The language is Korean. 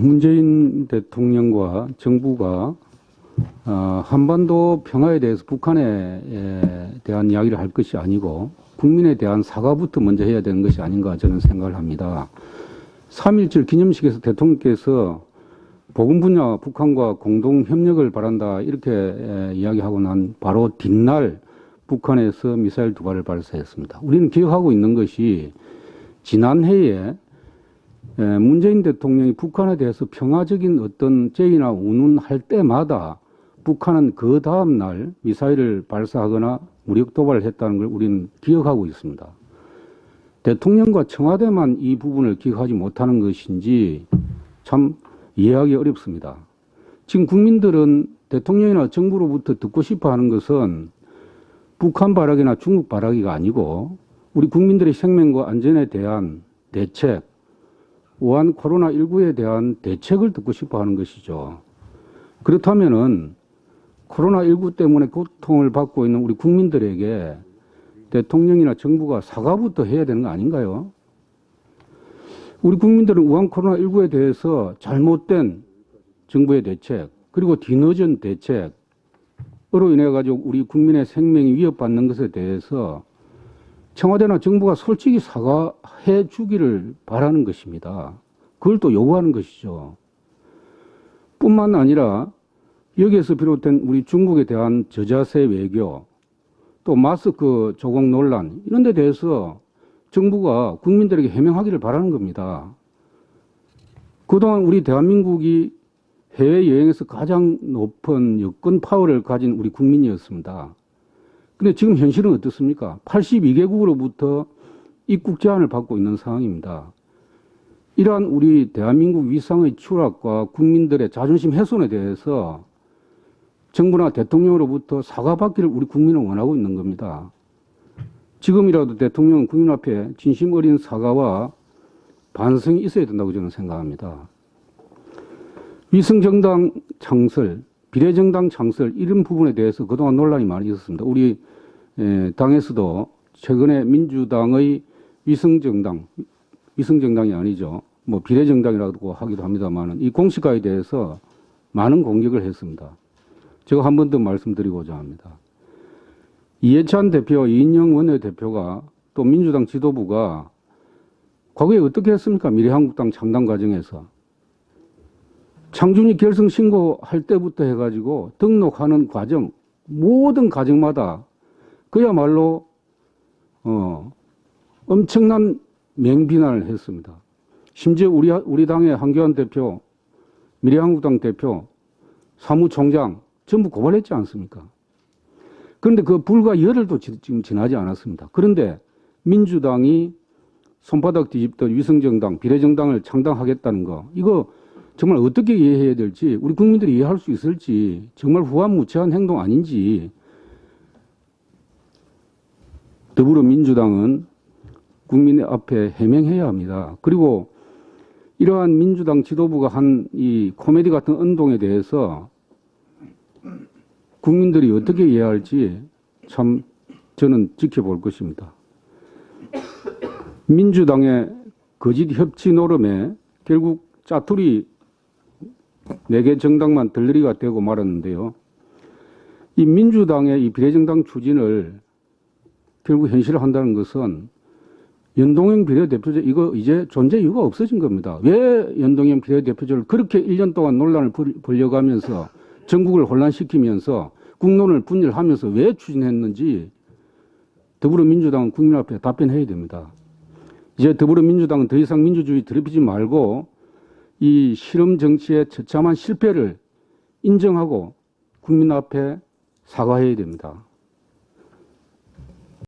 문재인 대통령과 정부가 한반도 평화에 대해서 북한에 대한 이야기를 할 것이 아니고 국민에 대한 사과부터 먼저 해야 되는 것이 아닌가 저는 생각을 합니다. 3.17 기념식에서 대통령께서 보건 분야 북한과 공동 협력을 바란다 이렇게 이야기하고 난 바로 뒷날 북한에서 미사일 2발을 발사했습니다. 우리는 기억하고 있는 것이 지난해에 문재인 대통령이 북한에 대해서 평화적인 어떤 제의나 운운할 때마다 북한은 그 다음 날 미사일을 발사하거나 무력 도발을 했다는 걸 우리는 기억하고 있습니다. 대통령과 청와대만 이 부분을 기억하지 못하는 것인지 참 이해하기 어렵습니다. 지금 국민들은 대통령이나 정부로부터 듣고 싶어 하는 것은 북한 발악이나 중국 발악이가 아니고 우리 국민들의 생명과 안전에 대한 대책, 우한 코로나19에 대한 대책을 듣고 싶어 하는 것이죠. 그렇다면은 코로나19 때문에 고통을 받고 있는 우리 국민들에게 대통령이나 정부가 사과부터 해야 되는 거 아닌가요? 우리 국민들은 우한 코로나19에 대해서 잘못된 정부의 대책, 그리고 뒤늦은 대책으로 인해 가지고 우리 국민의 생명이 위협받는 것에 대해서 청와대나 정부가 솔직히 사과해 주기를 바라는 것입니다. 그걸 또 요구하는 것이죠. 뿐만 아니라 여기에서 비롯된 우리 중국에 대한 저자세 외교, 또 마스크 조공 논란 이런 데 대해서 정부가 국민들에게 해명하기를 바라는 겁니다. 그동안 우리 대한민국이 해외여행에서 가장 높은 여권 파워를 가진 우리 국민이었습니다. 근데 지금 현실은 어떻습니까? 82개국으로부터 입국 제한을 받고 있는 상황입니다. 이러한 우리 대한민국 위상의 추락과 국민들의 자존심 훼손에 대해서 정부나 대통령으로부터 사과받기를 우리 국민은 원하고 있는 겁니다. 지금이라도 대통령은 국민 앞에 진심 어린 사과와 반성이 있어야 된다고 저는 생각합니다. 위성정당 창설, 비례정당 창설 이런 부분에 대해서 그동안 논란이 많이 있었습니다. 우리 당에서도 최근에 민주당의 위성정당이 아니죠. 뭐 비례정당이라고 하기도 합니다만 이 공식화에 대해서 많은 공격을 했습니다. 제가 한 번 더 말씀드리고자 합니다. 이해찬 대표, 이인영 원내대표가 또 민주당 지도부가 과거에 어떻게 했습니까? 미래한국당 창당 과정에서. 창준이 결성 신고할 때부터 해가지고 등록하는 과정, 모든 과정마다 그야말로 엄청난 맹비난을 했습니다. 심지어 우리 당의 한교안 대표, 미래한국당 대표, 사무총장 전부 고발했지 않습니까? 그런데 그 불과 열흘도 지금 지나지 않았습니다. 그런데 민주당이 손바닥 뒤집던 위성정당, 비례정당을 창당하겠다는 거, 이거 정말 어떻게 이해해야 될지, 우리 국민들이 이해할 수 있을지, 정말 후한무치한 행동 아닌지, 더불어민주당은 국민 앞에 해명해야 합니다. 그리고 이러한 민주당 지도부가 한 이 코미디 같은 운동에 대해서 국민들이 어떻게 이해할지 참 저는 지켜볼 것입니다. 민주당의 거짓 협치 노름에 결국 짜투리 4개 정당만 들러리가 되고 말았는데요. 이 민주당의 이 비례정당 추진을 결국 현실화한다는 것은 연동형 비례대표제 이거 이제 존재 이유가 없어진 겁니다. 왜 연동형 비례대표제를 그렇게 1년 동안 논란을 벌려가면서 전국을 혼란시키면서 국론을 분열하면서 왜 추진했는지 더불어민주당은 국민 앞에 답변해야 됩니다. 이제 더불어민주당은 더 이상 민주주의 더럽히지 말고 이 실험 정치의 처참한 실패를 인정하고 국민 앞에 사과해야 됩니다.